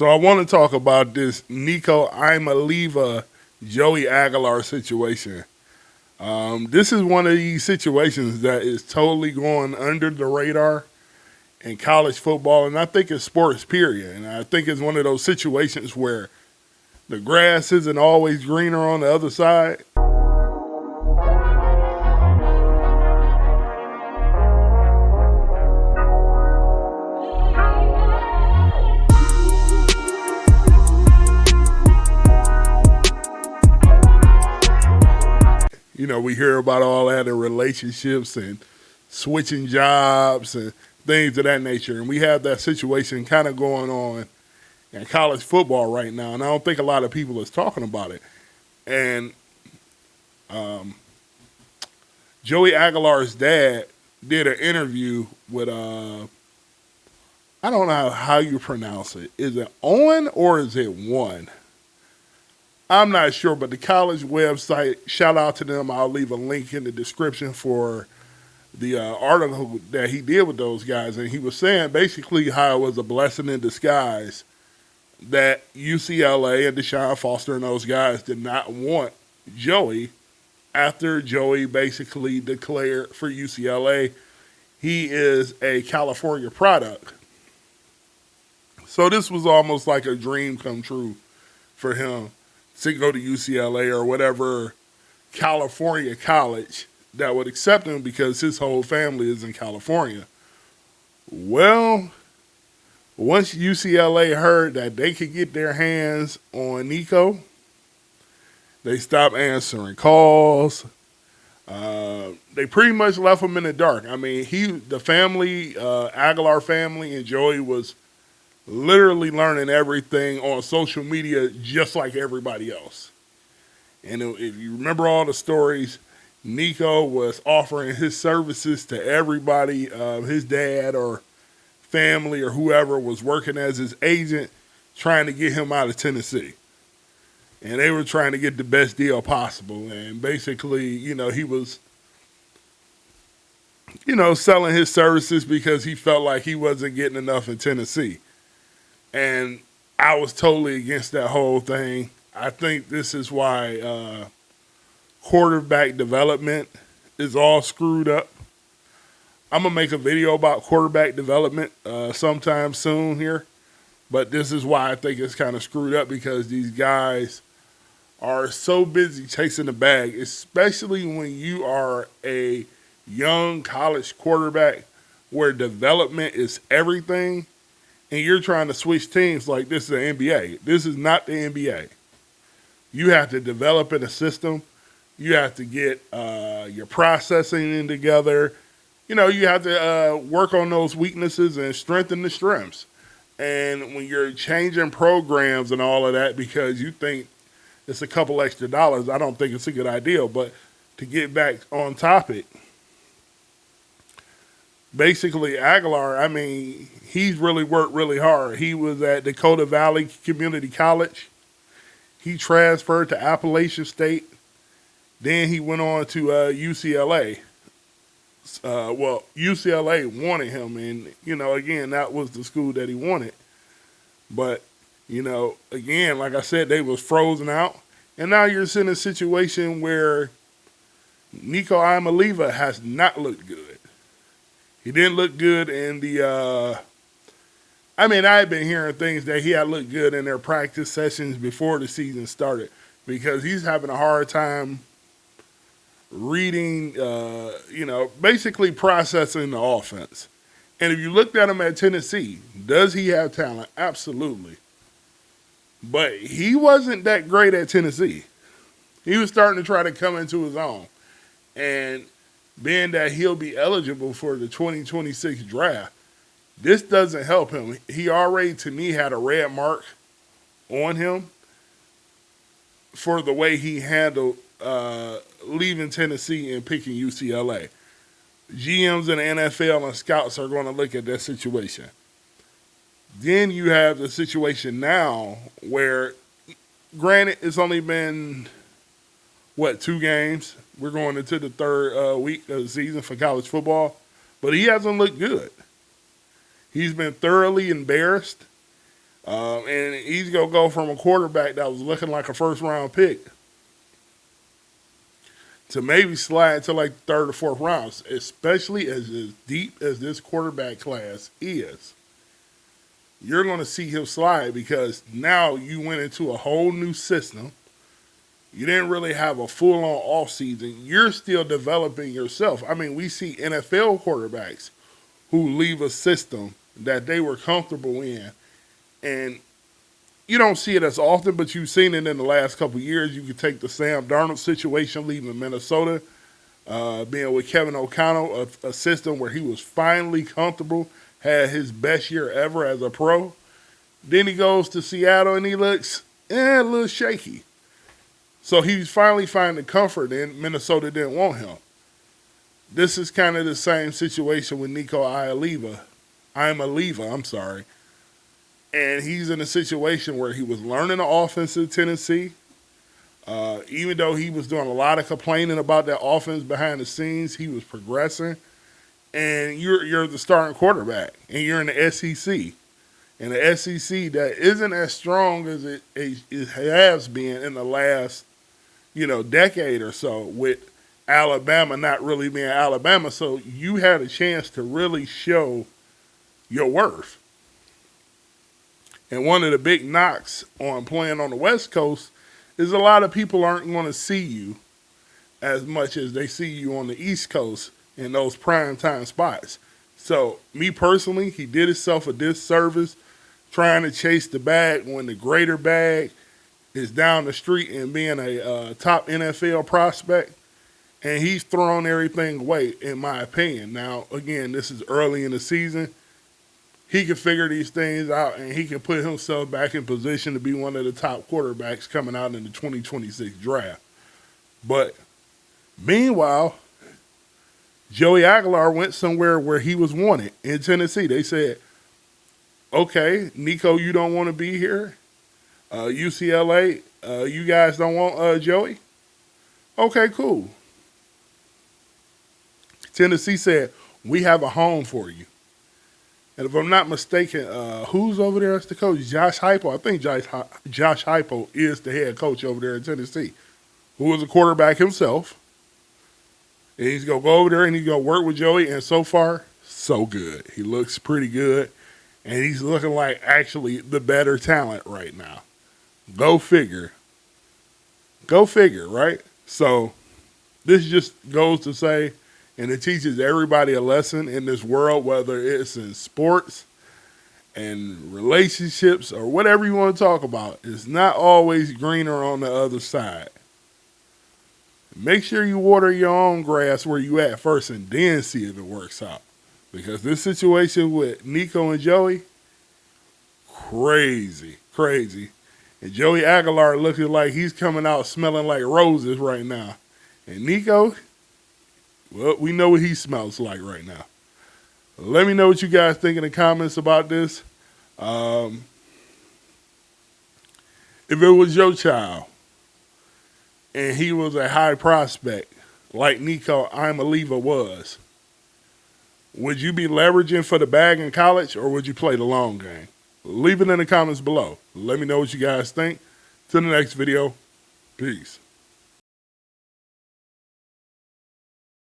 So I want to talk about this Nico Iamaleava, Joey Aguilar situation. This is one of these situations that is totally going under the radar in college football, and I think it's sports, period. And I think it's one of those situations where the grass isn't always greener on the other side. You know, we hear about all that in relationships and switching jobs and things of that nature. And we have that situation kind of going on in college football right now. And I don't think a lot of people is talking about it. And Joey Aguilar's dad did an interview with, I don't know how you pronounce it. Is it Owen or is it One? I'm not sure, but the college website, shout out to them. I'll leave a link in the description for the article that he did with those guys. And he was saying basically how it was a blessing in disguise that UCLA and Deshaun Foster and those guys did not want Joey after Joey basically declared for UCLA he is a California product. So this was almost like a dream come true for him to go to UCLA or whatever California college that would accept him because his whole family is in California. Well, once UCLA heard that they could get their hands on Nico, they stopped answering calls. They pretty much left him in the dark. I mean, the family, Aguilar family, and Joey was literally learning everything on social media just like everybody else. And if you remember all the stories, Nico was offering his services to everybody, his dad or family or whoever was working as his agent, trying to get him out of Tennessee. And they were trying to get the best deal possible. And basically, he was, selling his services because he felt like he wasn't getting enough in Tennessee. And I was totally against that whole thing. I think this is why quarterback development is all screwed up. I'm going to make a video about quarterback development sometime soon here. But this is why I think it's kind of screwed up, because these guys are so busy chasing the bag, especially when you are a young college quarterback where development is everything. And you're trying to switch teams like this is the NBA. This is not the NBA. You have to develop in a system. You have to get your processing in together. You have to work on those weaknesses and strengthen the strengths. And when you're changing programs and all of that because you think it's a couple extra dollars, I don't think it's a good idea. But to get back on topic, basically, Aguilar, I mean, he's really worked really hard. He was at Dakota Valley Community College. He transferred to Appalachian State. Then he went on to UCLA. UCLA wanted him, and, again, that was the school that he wanted. But, again, like I said, they was frozen out. And now you're in a situation where Nico Iamaleava has not looked good. He didn't look good in the I had been hearing things that he had looked good in their practice sessions before the season started, because he's having a hard time reading, basically processing the offense. And if you looked at him at Tennessee, does he have talent? Absolutely. But he wasn't that great at Tennessee. He was starting to try to come into his own. And being that he'll be eligible for the 2026 draft, this doesn't help him. He already, to me, had a red mark on him for the way he handled leaving Tennessee and picking UCLA. GMs in the NFL and scouts are going to look at that situation. Then you have the situation now where, granted, it's only been, 2 games? We're going into the third week of the season for college football, but he hasn't looked good. He's been thoroughly embarrassed And he's going to go from a quarterback that was looking like a first-round pick to maybe slide to like third or fourth rounds, especially as deep as this quarterback class is. You're going to see him slide because now you went into a whole new system. You didn't really have a full-on offseason. You're still developing yourself. I mean, we see NFL quarterbacks who leave a system that they were comfortable in, and you don't see it as often, but you've seen it in the last couple of years. You could take the Sam Darnold situation, leaving Minnesota, being with Kevin O'Connell, a system where he was finally comfortable, had his best year ever as a pro. Then he goes to Seattle and he looks a little shaky. So he's finally finding comfort, and Minnesota didn't want him. This is kind of the same situation with Nico Iamaleava. And he's in a situation where he was learning the offense in Tennessee. Even though he was doing a lot of complaining about that offense behind the scenes, he was progressing. And you're the starting quarterback, and you're in the SEC. And the SEC that isn't as strong as it has been in the last, decade or so, with Alabama not really being Alabama. So you had a chance to really show your worth. And one of the big knocks on playing on the West Coast is a lot of people aren't going to see you as much as they see you on the East Coast in those prime time spots. So me personally, he did himself a disservice trying to chase the bag when the greater bag is down the street and being a top NFL prospect. And he's thrown everything away, in my opinion. Now, again, this is early in the season. He can figure these things out, and he can put himself back in position to be one of the top quarterbacks coming out in the 2026 draft. But meanwhile, Joey Aguilar went somewhere where he was wanted in Tennessee. They said, okay, Nico, you don't want to be here. UCLA, you guys don't want Joey? Okay, cool. Tennessee said, we have a home for you. And if I'm not mistaken, who's over there as the coach? Josh Heupel. I think Josh Heupel is the head coach over there in Tennessee, who was a quarterback himself. And he's going to go over there and he's going to work with Joey. And so far, so good. He looks pretty good. And he's looking like actually the better talent right now. Go figure. Go figure, right? So this just goes to say, and it teaches everybody a lesson in this world, whether it's in sports and relationships or whatever you want to talk about. It's not always greener on the other side. Make sure you water your own grass where you at first and then see if it works out. Because this situation with Nico and Joey, crazy. And Joey Aguilar looking like he's coming out smelling like roses right now. And Nico, well, we know what he smells like right now. Let me know what you guys think in the comments about this. If it was your child and he was a high prospect like Nico Iamaleava was, would you be leveraging for the bag in college or would you play the long game? Leave it in the comments below. Let me know what you guys think. Till the next video, peace.